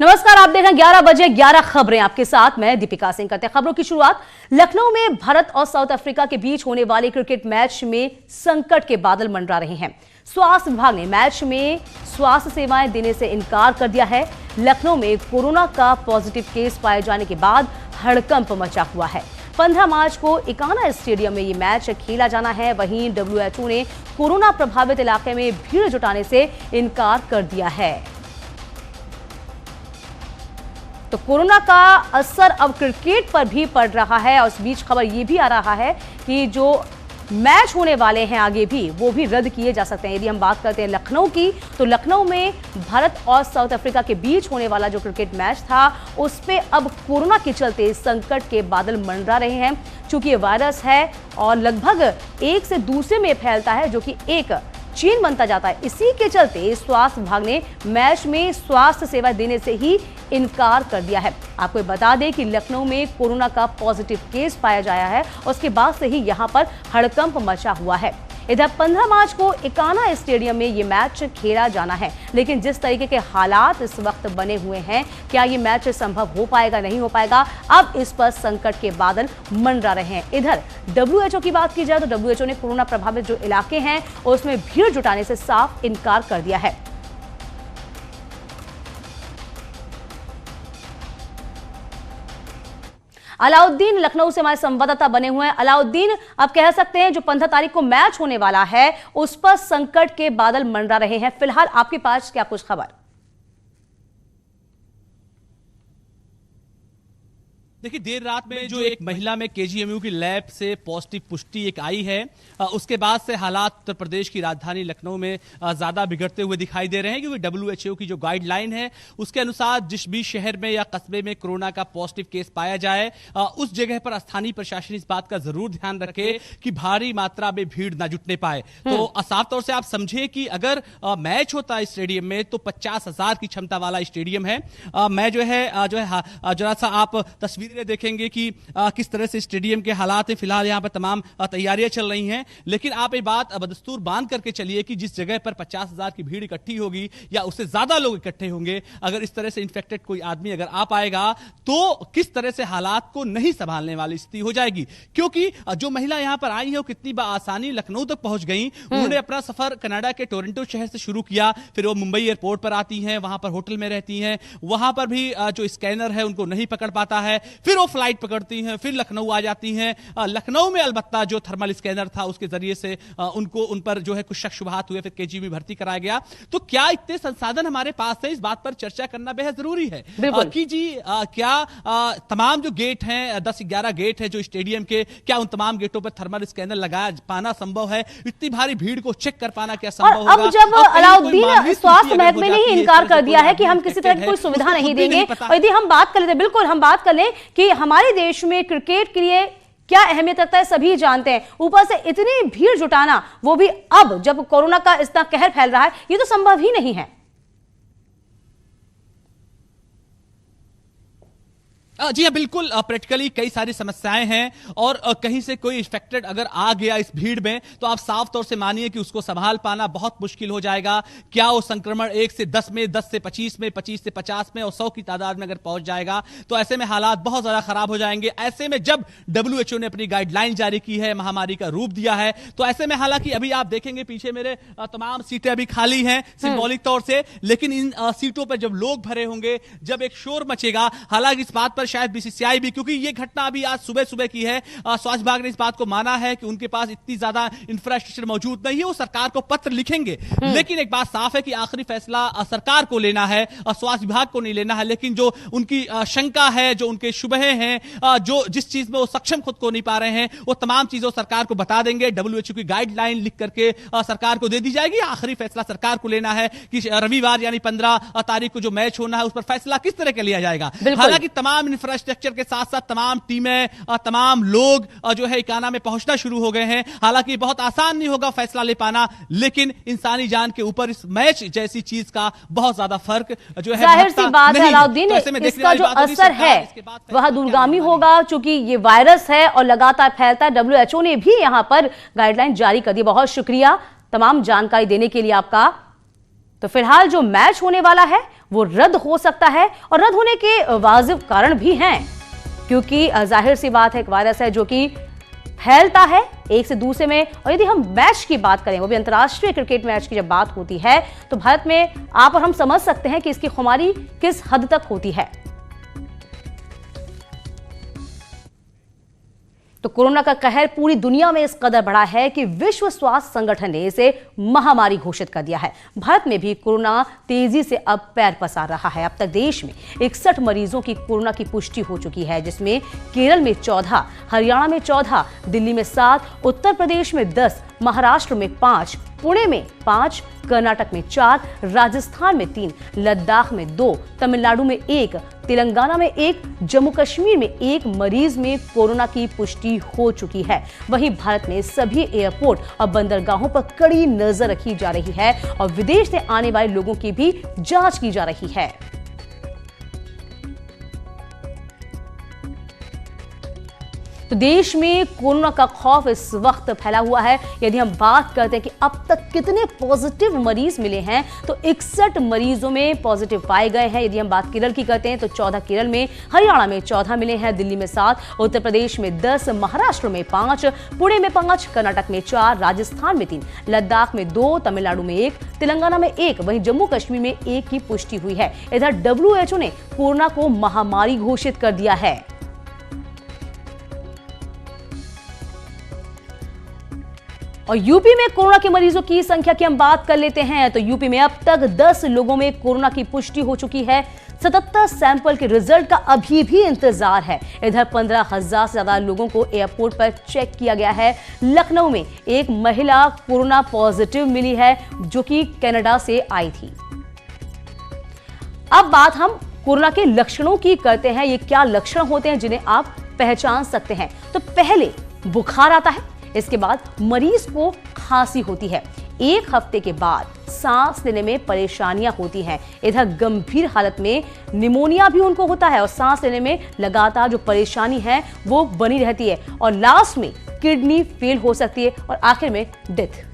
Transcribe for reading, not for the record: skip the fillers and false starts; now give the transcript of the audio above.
नमस्कार, आप देख रहे हैं 11 बजे 11 खबरें। आपके साथ मैं दीपिका सिंह। करते हैं खबरों की शुरुआत। लखनऊ में भारत और साउथ अफ्रीका के बीच होने वाले क्रिकेट मैच में संकट के बादल मंडरा रहे हैं। स्वास्थ्य विभाग ने मैच में स्वास्थ्य सेवाएं देने से इनकार कर दिया है। लखनऊ में कोरोना का पॉजिटिव केस पाए जाने के बाद हड़कंप मचा हुआ है। 15 मार्च को इकाना स्टेडियम में ये मैच खेला जाना है। वहीं WHO ने कोरोना प्रभावित इलाके में भीड़ जुटाने से इनकार कर दिया है। तो कोरोना का असर अब क्रिकेट पर भी पड़ रहा है और इस बीच खबर ये भी आ रहा है कि जो मैच होने वाले हैं आगे भी वो भी रद्द किए जा सकते हैं। यदि हम बात करते हैं लखनऊ की, तो लखनऊ में भारत और साउथ अफ्रीका के बीच होने वाला जो क्रिकेट मैच था उस पे अब कोरोना के चलते संकट के बादल मंडरा रहे हैं। चूंकि ये वायरस है और लगभग एक से दूसरे में फैलता है, जो कि एक चीन बनता जाता है। इसी के चलते स्वास्थ्य विभाग ने मैच में स्वास्थ्य सेवा देने से ही इनकार कर दिया है। आपको बता दें कि लखनऊ में कोरोना का पॉजिटिव केस पाया गया है और उसके बाद से ही यहां पर हड़कंप मचा हुआ है। इधर 15 मार्च को इकाना स्टेडियम में ये मैच खेला जाना है, लेकिन जिस तरीके के हालात इस वक्त बने हुए हैं, क्या ये मैच संभव हो पाएगा, नहीं हो पाएगा, अब इस पर संकट के बादल मंडरा रहे हैं। इधर WHO की बात की जाए तो WHO ने कोरोना प्रभावित जो इलाके हैं उसमें भीड़ जुटाने से साफ इनकार कर दिया है। अलाउद्दीन लखनऊ से हमारे संवाददाता बने हुए हैं। अलाउद्दीन, आप कह सकते हैं जो 15 तारीख को मैच होने वाला है उस पर संकट के बादल मंडरा रहे हैं। फिलहाल आपके पास क्या कुछ खबर? देखिए, देर रात में जो एक महिला में KGMU की लैब से पॉजिटिव पुष्टि एक आई है, उसके बाद से हालात उत्तर प्रदेश की राजधानी लखनऊ में ज्यादा बिगड़ते हुए दिखाई दे रहे हैं, क्योंकि WHO की जो गाइडलाइन है उसके अनुसार जिस भी शहर में या कस्बे में कोरोना का पॉजिटिव केस पाया जाए उस जगह पर स्थानीय प्रशासन इस बात का जरूर ध्यान रखे कि भारी मात्रा में भीड़ ना जुटने पाए। तो साफ तौर से आप समझे कि अगर मैच होता है स्टेडियम में तो 50,000 की क्षमता वाला स्टेडियम है। मैं जो है जरा सा आप तस्वीर देखेंगे कि किस तरह से स्टेडियम के हालात हैं। फिलहाल यहां पर तमाम तैयारियां चल रही हैं, लेकिन आप एक बात बदस्तूर बांध करके चलिए कि जिस जगह पर 50,000 की भीड़ इकट्ठी होगी या उससे ज्यादा लोग इकट्ठे होंगे, अगर इस तरह से इन्फेक्टेड कोई आदमी अगर आ पाएगा तो किस तरह से हालात को नहीं संभालने वाली स्थिति हो जाएगी। क्योंकि जो महिला यहां पर आई है वो कितनी आसानी लखनऊ तक पहुंच गई। उन्होंने अपना सफर कनाडा के टोरंटो शहर से शुरू किया, फिर वो मुंबई एयरपोर्ट पर आती हैं, वहां पर होटल में रहती हैं, वहां पर भी जो स्कैनर है उनको नहीं पकड़ पाता है, फिर वो फ्लाइट पकड़ती हैं, फिर लखनऊ आ जाती हैं। लखनऊ में अलबत्ता जो थर्मल स्कैनर था उसके जरिए से उन पर जो है कुछ शक शुबहात हुए, फिर KGMU में भर्ती कराया गया। तो क्या इतने संसाधन हमारे पास है, इस बात पर चर्चा करना बेहद जरूरी है कि जी क्या तमाम जो गेट हैं, 10-11 गेट है जो स्टेडियम के, क्या उन तमाम गेटों पर थर्मल स्कैनर लगाया पाना संभव है? इतनी भारी भीड़ को चेक कर पाना क्या संभव होगा? अब जब अलाउद्दीन स्वास्थ्य महकमे ने ही इनकार कर दिया है कि हम किसी तरह की कोई सुविधा नहीं देंगे, और यदि हम बात कर लेते, बिल्कुल हम बात कर लें कि हमारे देश में क्रिकेट के लिए क्या अहमियत रखता है सभी जानते हैं, ऊपर से इतनी भीड़ जुटाना, वो भी अब जब कोरोना का इतना कहर फैल रहा है, ये तो संभव ही नहीं है। जी हाँ, बिल्कुल। प्रैक्टिकली कई सारी समस्याएं हैं और कहीं से कोई इन्फेक्टेड अगर आ गया इस भीड़ में तो आप साफ तौर से मानिए कि उसको संभाल पाना बहुत मुश्किल हो जाएगा। क्या वो संक्रमण 1 से 10 में, 10 से 25 में, 25 से 50 में और 100 की तादाद में अगर पहुंच जाएगा तो ऐसे में हालात बहुत ज्यादा खराब हो जाएंगे। ऐसे में जब WHO ने अपनी गाइडलाइन जारी की है, महामारी का रूप दिया है, तो ऐसे में हालांकि अभी आप देखेंगे पीछे मेरे तमाम सीटें अभी खाली हैं सिंबॉलिक तौर से, लेकिन इन सीटों पर जब लोग भरे होंगे, जब एक शोर मचेगा, हालांकि इस बात पर शायद BCCI भी, क्योंकि ये घटना अभी आज सुबह की है, स्वास्थ्य विभाग ने इस बात को माना है कि उनके पास इतनी ज्यादा इंफ्रास्ट्रक्चर मौजूद नहीं है, वो सरकार को पत्र लिखेंगे। लेकिन एक बात साफ है कि आखिरी फैसला सरकार को लेना है और स्वास्थ्य विभाग को नहीं लेना है। लेकिन जो उनकी शंका है, जो उनके शुबहे हैं, जो जिस चीज में वो सक्षम खुद को नहीं पा रहे हैं, वो तमाम चीजों सरकार को बता देंगे। WHO की गाइडलाइन लिख करके सरकार को दे दी जाएगी। आखिरी फैसला सरकार को लेना है कि रविवार यानी 15 तारीख को जो मैच होना है उस पर फैसला किस तरह का लिया जाएगा। हालांकि तमाम इंफ्रास्ट्रक्चर के साथ साथ तमाम टीमें, तमाम लोग जो है इकाना में पहुंचना शुरू हो गए हैं। हालांकि बहुत आसान नहीं होगा फैसला ले पाना, लेकिन इंसानी जान के ऊपर इस मैच जैसी चीज का बहुत ज्यादा फर्क जो है, जाहिर सी बात है अलाउद्दीन, इसका जो असर है वह दूरगामी होगा, चूंकि ये वायरस है और लगातार फैलता है। WHO ने भी यहां पर गाइडलाइन जारी कर दी। बहुत शुक्रिया तमाम जानकारी देने के लिए आपका। तो फिलहाल जो मैच होने वाला है वो रद्द हो सकता है और रद्द होने के वाजिब कारण भी हैं, क्योंकि जाहिर सी बात है एक वायरस है जो कि फैलता है एक से दूसरे में। और यदि हम मैच की बात करें, वो भी अंतर्राष्ट्रीय क्रिकेट मैच की जब बात होती है, तो भारत में आप और हम समझ सकते हैं कि इसकी खुमारी किस हद तक होती है। तो कोरोना का कहर पूरी दुनिया में इस कदर बढ़ा है कि विश्व स्वास्थ्य संगठन ने इसे महामारी घोषित कर दिया है। भारत में भी कोरोना तेजी से अब पैर पसार रहा है। अब तक देश में 61 मरीजों की कोरोना की पुष्टि हो चुकी है, जिसमें केरल में 14, हरियाणा में 14, दिल्ली में 7, उत्तर प्रदेश में 10, महाराष्ट्र में 5, पुणे में 5, कर्नाटक में 4, राजस्थान में 3, लद्दाख में 2, तमिलनाडु में 1, तेलंगाना में 1, जम्मू कश्मीर में 1 मरीज में कोरोना की पुष्टि हो चुकी है। वहीं भारत में सभी एयरपोर्ट और बंदरगाहों पर कड़ी नजर रखी जा रही है और विदेश से आने वाले लोगों की भी जांच की जा रही है। तो देश में कोरोना का खौफ इस वक्त फैला हुआ है। यदि हम बात करते हैं कि अब तक कितने पॉजिटिव मरीज मिले हैं, तो 61 मरीजों में पॉजिटिव पाए गए हैं। यदि हम बात केरल की करते हैं तो 14 केरल में, हरियाणा में 14 मिले हैं, दिल्ली में 7, उत्तर प्रदेश में 10, महाराष्ट्र में 5, पुणे में 5, कर्नाटक में 4, राजस्थान में 3, लद्दाख में 2, तमिलनाडु में 1, तेलंगाना में 1, वहीं जम्मू कश्मीर में 1 की पुष्टि हुई है। इधर WHO ने कोरोना को महामारी घोषित कर दिया है। और यूपी में कोरोना के मरीजों की संख्या की हम बात कर लेते हैं, तो यूपी में अब तक 10 लोगों में कोरोना की पुष्टि हो चुकी है। 77 सैंपल के रिजल्ट का अभी भी इंतजार है। इधर 15,000 से ज्यादा लोगों को एयरपोर्ट पर चेक किया गया है। लखनऊ में एक महिला कोरोना पॉजिटिव मिली है, जो कि कनाडा से आई थी। अब बात हम कोरोना के लक्षणों की करते हैं। ये क्या लक्षण होते हैं जिन्हें आप पहचान सकते हैं? तो पहले बुखार आता है, इसके बाद मरीज को खांसी होती है, 1 हफ्ते के बाद सांस लेने में परेशानियां होती हैं। इधर गंभीर हालत में निमोनिया भी उनको होता है और सांस लेने में लगातार जो परेशानी है वो बनी रहती है। और लास्ट में किडनी फेल हो सकती है और आखिर में डेथ।